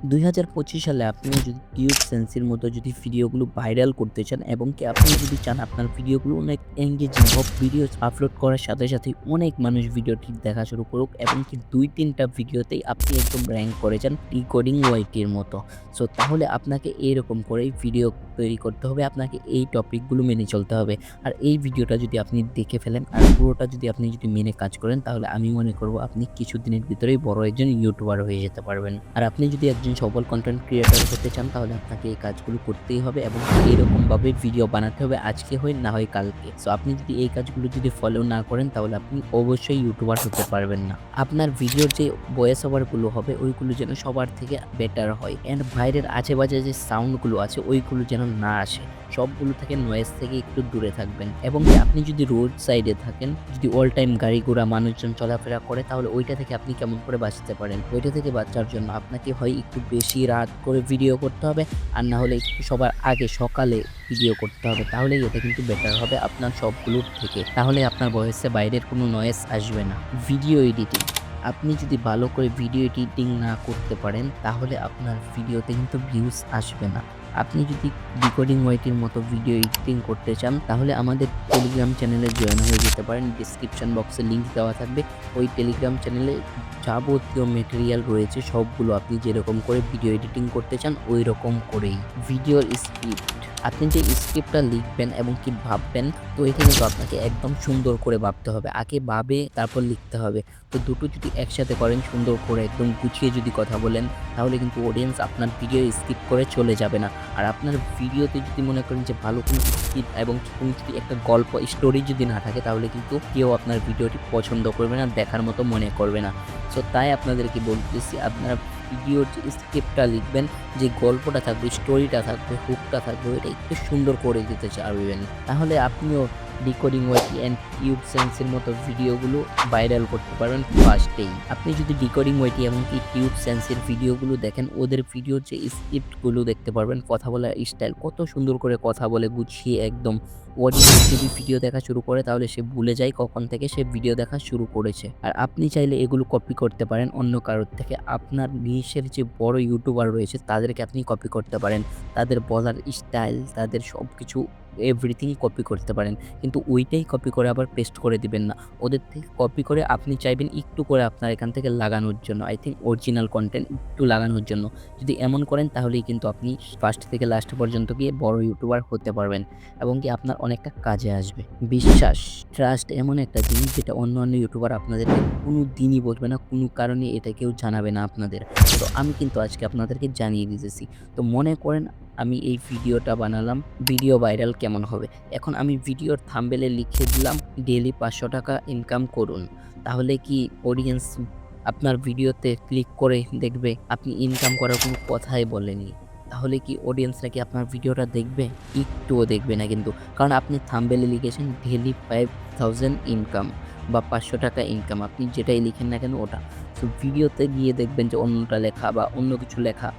2025 সালে আপনিও যদি টিউব সেন্সির মতো যদি ভিডিওগুলো ভাইরাল করতে চান এবং কি আপনি যদি চান আপনার ভিডিওগুলো অনেক এঙ্গেজিং হোক, ভিডিও আপলোড করার সাথে সাথে অনেক মানুষ ভিডিওটি দেখা শুরু করুক এবং কি 2-3টা ভিডিওতেই আপনি একদম র‍্যাংক করে যান ডিকোডিং ওয়াইটির মতো। সো তাহলে আপনাকে এরকম করেই ভিডিও তৈরি করতে হবে, আপনাকে এই টপিকগুলো মেনে চলতে হবে। আর এই ভিডিওটা যদি আপনি দেখে ফেলেন আর পুরোটা যদি আপনি মেনে কাজ করেন, তাহলে আমি মনে করব আপনি কিছুদিনের ভিতরেই বড় একজন ইউটিউবার হয়ে যেতে পারবেন। আর আপনি যদি একজন সফল কন্টেন্ট ক্রিয়েটর হতে চান, তাহলে আপনাকে এই কাজগুলো করতেই হবে এবং এরকমভাবে ভিডিও বানাতে হবে, আজকে হয় না হয় কালকে। সো আপনি যদি এই কাজগুলো ফলো না করেন, তাহলে আপনি অবশ্যই ইউটিউবার হতে পারবেন না। আপনার ভিডিওর যে ভয়েস ওভারগুলো হবে ওইগুলো যেন সবার থেকে বেটার হয়, এন্ড বাইরের আশেপাশে যে সাউন্ডগুলো আছে ওইগুলো যেন না আসে। সবগুলো থেকে নয়েজ থেকে একটু দূরে থাকবেন এবং আপনি যদি রোড সাইডে থাকেন, যদি অল টাইম গাড়ি ঘোড়া মানুষজন চলাফেরা করে, তাহলে ওইটা থেকে আপনি কেমন করে বাঁচতে পারেন? ওইটা থেকে বাঁচার জন্য আপনাকে হয় একটু বেশি রাত করে ভিডিও করতে হবে, আর না হলে একটু সবার আগে সকালে ভিডিও করতে হবে। তাহলেই এটা কিন্তু বেটার হবে আপনার সবগুলোর থেকে। তাহলে আপনার ভয়েসে বাইরের কোনো নয়েজ আসবে না। ভিডিও এডিটিং, আপনি যদি ভালো করে ভিডিও এডিটিং না করতে পারেন, তাহলে আপনার ভিডিওতে কিন্তু ভিউজ আসবে না। আপনি যদি ডিকোডিং ওয়াইটির মতো ভিডিও এডিটিং করতে চান, তাহলে আমাদের টেলিগ্রাম চ্যানেলে জয়েন হয়ে যেতে পারেন। ডিসক্রিপশন বক্সে লিংক দেওয়া থাকবে। ওই টেলিগ্রাম চ্যানেলে যাবতীয় মেটেরিয়াল রয়েছে, সবগুলো আপনি যেরকম করে ভিডিও এডিটিং করতে চান ওই রকম করেই। ভিডিওর স্ক্রিপ্ট, আপনি যে স্ক্রিপ্টটা লিখবেন এবং কি ভাববেন, তো এটা কিন্তু আপনাকে একদম সুন্দর করে ভাবতে হবে। আগে ভাবে তারপর লিখতে হবে। তো দুটো যদি একসাথে করেন, সুন্দর করে একদম গুছিয়ে যদি কথা বলেন, তাহলে কিন্তু অডিয়েন্স আপনার ভিডিও স্কিপ করে চলে যাবে না। আর আপনার ভিডিওতে যদি মনে করেন যে ভালো কোনো স্ক্রিপ্ট এবং কোনো যদি একটা গল্প স্টোরি যদি না থাকে, তাহলে কিন্তু কেউ আপনার ভিডিওটি পছন্দ করবে না, দেখার মতো মনে করবে না। সো তাই আপনাদেরকে বলতেছি, আপনারা ভিডিওর যে স্ক্রিপ্টটা লিখবেন, যে গল্পটা থাকবে, স্টোরিটা থাকবে, হুকটা থাকবে, এটা একটু সুন্দর করে দিতে চাইবেন। তাহলে আপনিও ডিকোডিং ওয়াইটি অ্যান্ড টিউব সেন্সের মতো ভিডিওগুলো ভাইরাল করতে পারবেন ফার্স্টেই। আপনি যদি ডিকোডিং ওয়াইটি এমনকি টিউব সেন্সের ভিডিওগুলো দেখেন, ওদের ভিডিওর যে স্ক্রিপ্টগুলো দেখতে পারবেন, কথা বলার স্টাইল কত সুন্দর করে কথা বলে গুছিয়ে একদম। অডিয়েন্স যদি ভিডিও দেখা শুরু করে, তাহলে সে ভুলে যায় কখন থেকে সে ভিডিও দেখা শুরু করেছে। আর আপনি চাইলে এগুলো কপি করতে পারেন অন্য কারোর থেকে। আপনার নিশের যে বড় ইউটিউবার রয়েছে তাদেরকে আপনি কপি করতে পারেন, তাদের বলার স্টাইল, তাদের সব কিছু এভরিথিং কপি করতে পারেন। কিন্তু ওইটাই কপি করে আবার পেস্ট করে দিবেন না। ওদের থেকে কপি করে আপনি চাইবেন একটু করে আপনার এখান থেকে লাগানোর জন্য, আই থিংক অরিজিনাল কন্টেন্ট একটু লাগানোর জন্য। যদি এমন করেন, তাহলেই কিন্তু আপনি ফার্স্ট থেকে লাস্ট পর্যন্ত গিয়ে বড় ইউটিউবার হতে পারবেন এবং কি আপনার অনেকটা কাজে আসবে। বিশ্বাস, ট্রাস্ট এমন একটা জিনিস যেটা অন্য ইউটিউবার আপনাদেরকে কোনো দিনই বলবে না, কোনো কারণে এটা কেউ জানাবে না আপনাদের। তো আমি কিন্তু আজকে আপনাদেরকে জানিয়ে দিতেছি। তো মনে করেন আমি এই ভিডিওটা বানালাম, ভিডিও ভাইরাল কেমন হবে? এখন আমি ভিডিওর থাম্বনেলে লিখে দিলাম ডেইলি ৫০০ টাকা ইনকাম করুন। তাহলে কি অডিয়েন্স আপনার ভিডিওতে ক্লিক করে দেখবে? আপনি ইনকাম করার কোনো কথাই বলেননি। তাহলে কি অডিয়েন্সরা কি আপনার ভিডিওটা দেখবে? একটুও দেখবে না কিন্তু। কারণ আপনি থাম্বনেলে লিখেছেন ডেইলি ৫,০০০ ইনকাম বা ৫০০ টাকা ইনকাম। আপনি যেটাই লিখেন না কেন ওটা। তো ভিডিওতে গিয়ে দেখবেন যে অন্যটা লেখা বা অন্য কিছু লেখা,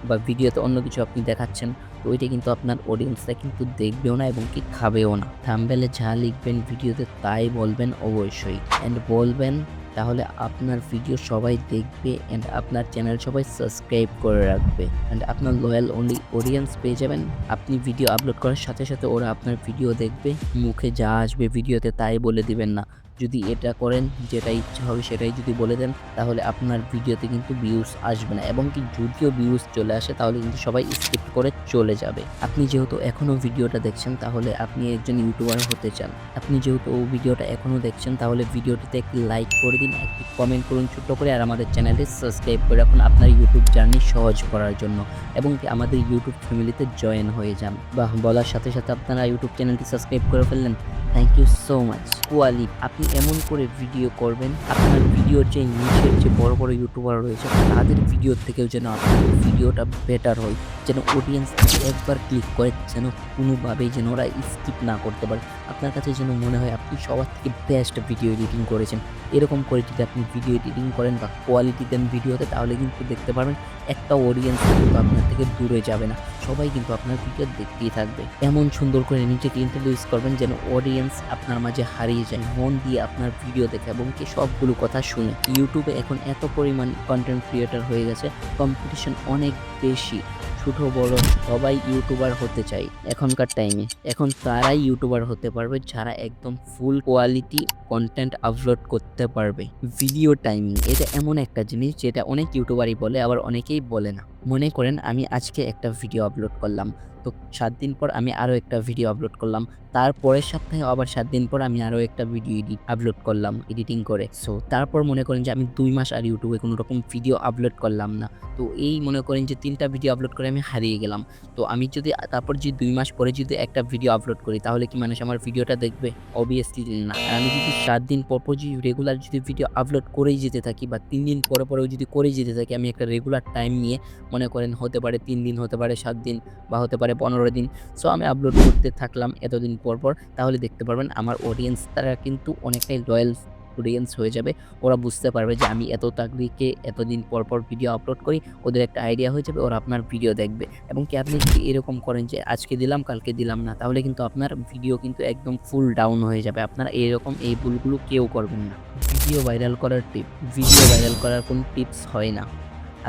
বা ভিডিওতে অন্য কিছু আপনি দেখাচ্ছেন, তো ওইটা কিন্তু আপনার অডিয়েন্সরা কিন্তু দেখবেও না এবং কি খাবেও না। থাম্বনেলে যা লিখবেন ভিডিওতে তাই বলবেন অবশ্যই, অ্যান্ড বলবেন, তাহলে আপনার ভিডিও সবাই দেখবে অ্যান্ড আপনার চ্যানেল সবাই সাবস্ক্রাইব করে রাখবে অ্যান্ড আপনার লয়াল অনলি অডিয়েন্স পেয়ে যাবেন। আপনি ভিডিও আপলোড করার সাথে সাথে ওরা আপনার ভিডিও দেখবে, মুখে যা আসবে ভিডিওতে তাই বলে দিবেন না। যদি এটা করেন, যেটা ইচ্ছা হবে সেটাই যদি বলে দেন, তাহলে আপনার ভিডিওতে কিন্তু ভিউজ আসবে না এবং কি যদিও ভিউজ চলে আসে, তাহলে কিন্তু সবাই স্কিপ করে চলে যাবে। আপনি যেহেতু এখনও ভিডিওটা দেখছেন, তাহলে আপনি একজন ইউটিউবার হতে চান। আপনি যেহেতু ভিডিওটা এখনও দেখছেন, তাহলে ভিডিওটিতে একটি লাইক করে দিন, একটি কমেন্ট করুন ছোট্ট করে, আর আমাদের চ্যানেলটি সাবস্ক্রাইব করে রাখুন আপনার ইউটিউব জার্নি সহজ করার জন্য এবং কি আমাদের ইউটিউব ফ্যামিলিতে জয়েন হয়ে যান। বাহ, বলার সাথে সাথে আপনারা ইউটিউব চ্যানেলটি সাবস্ক্রাইব করে ফেললেন। Thank you so much. কোয়ালি, আপনি এমন করে ভিডিও করবেন, আপনার ভিডিওর যে নিচের যে বড় বড় ইউটিউবার রয়েছে তাদের ভিডিওর থেকেও যেন আপনার ভিডিওটা বেটার হয়, যেন অডিয়েন্স একবার ক্লিক করে যেন কোনোভাবেই যেন ওরা স্কিপ না করতে পারে। আপনার কাছে যেন মনে হয় আপনি সবার থেকে বেস্ট ভিডিও এডিটিং করেছেন। এরকম করে যদি আপনি ভিডিও এডিটিং করেন বা কোয়ালিটি দেন ভিডিওতে, তাহলে কিন্তু দেখতে পারবেন একটা অডিয়েন্স কিন্তু আপনার থেকে দূরে যাবে না। সবাই কিন্তু আপনার ভিডিও দেখতেই থাকবে। এমন সুন্দর করে নিজেকে ইন্ট্রোডিউস করবেন যেন অডিয়েন্স আপনার মাঝে হারিয়ে যায়, মন দিয়ে আপনার ভিডিও দেখে এবং কি সবগুলো কথা শুনে। ইউটিউবে এখন এত পরিমাণ কন্টেন্ট ক্রিয়েটর হয়ে গেছে, কম্পিটিশন অনেক বেশি। ছোট বড় সবাই ইউটিউবার হতে চায় এখনকার টাইমে। এখন তারাই ইউটিউবার হতে পারবে যারা একদম ফুল কোয়ালিটি কন্টেন্ট আপলোড করতে পারবে। ভিডিও টাইমিং এটা এমন একটা জিনিস যেটা অনেক ইউটিউবারই বলে, আবার অনেকেই বলে না। মনে করেন আমি আজকে একটা ভিডিও আপলোড করলাম, তো 7 দিন পর আমি আরও একটা ভিডিও আপলোড করলাম। তারপরের সপ্তাহে আবার 7 দিন পর আমি আরও একটা ভিডিও আপলোড করলাম এডিটিং করে। সো তারপর মনে করেন যে আমি 2 মাস আর ইউটিউবে কোনো রকম ভিডিও আপলোড করলাম না। তো এই মনে করেন যে 3টা ভিডিও আপলোড করে আমি হারিয়ে গেলাম। তো আমি যদি তারপর যে 2 মাস পরে যদি একটা ভিডিও আপলোড করি তাহলে কি মানুষ আমার ভিডিওটা দেখবে? অবভিয়াসলি না। আর আমি যদি 7 দিন পর যদি রেগুলার যদি ভিডিও আপলোড করেই যেতে থাকি বা 3 দিন পরেও যদি করেই যেতে থাকি, আমি একটা রেগুলার টাইম নিয়ে মনে করেন হতে পারে 3 দিন, হতে পারে 7 দিন বা হতে পারে 15 দিন। সো আমি আপলোড করতে থাকলাম এতদিন পর, তাহলে দেখতে পারবেন আমার অডিয়েন্স তারা কিন্তু অনেকটাই লয়াল অডিয়েন্স হয়ে যাবে। ওরা বুঝতে পারবে যে আমি এত তারিখে এতদিন পর ভিডিও আপলোড করি। ওদের একটা আইডিয়া হয়ে যাবে, ওরা আপনার ভিডিও দেখবে। এবং কি আপনি যদি এরকম করেন যে আজকে দিলাম কালকে দিলাম না, তাহলে কিন্তু আপনার ভিডিও কিন্তু একদম ফুল ডাউন হয়ে যাবে। আপনারা এরকম এই ভুলগুলো কেউ করবেন না। ভিডিও ভাইরাল করার ভিডিও ভাইরাল করার কোনো টিপস হয় না।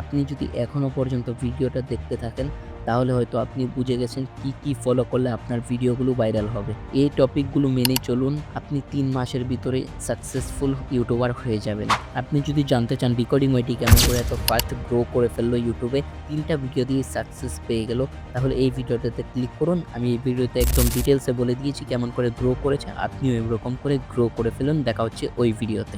আপনি যদি এখনও পর্যন্ত ভিডিওটা দেখতে থাকেন তাহলে হয়তো আপনি বুঝে গেছেন কি ফলো করলে আপনার ভিডিওগুলো ভাইরাল হবে। এই টপিকগুলো মেনে চলুন, আপনি 3 মাসের ভিতরে সাকসেসফুল ইউটিউবার হয়ে যাবেন। আপনি যদি জানতে চান রেকর্ডিং ওয়েটি কেমন করে এত ফাস্ট গ্রো করে ফেললো ইউটিউবে, 3টা ভিডিও দিয়ে সাকসেস পেয়ে গেল, তাহলে এই ভিডিওটাতে ক্লিক করুন। আমি এই ভিডিওতে একদম ডিটেলসে বলে দিয়েছি কেমন করে গ্রো করেছে। আপনিও এরকম করে গ্রো করে ফেলুন। দেখা হচ্ছে ওই ভিডিওতে।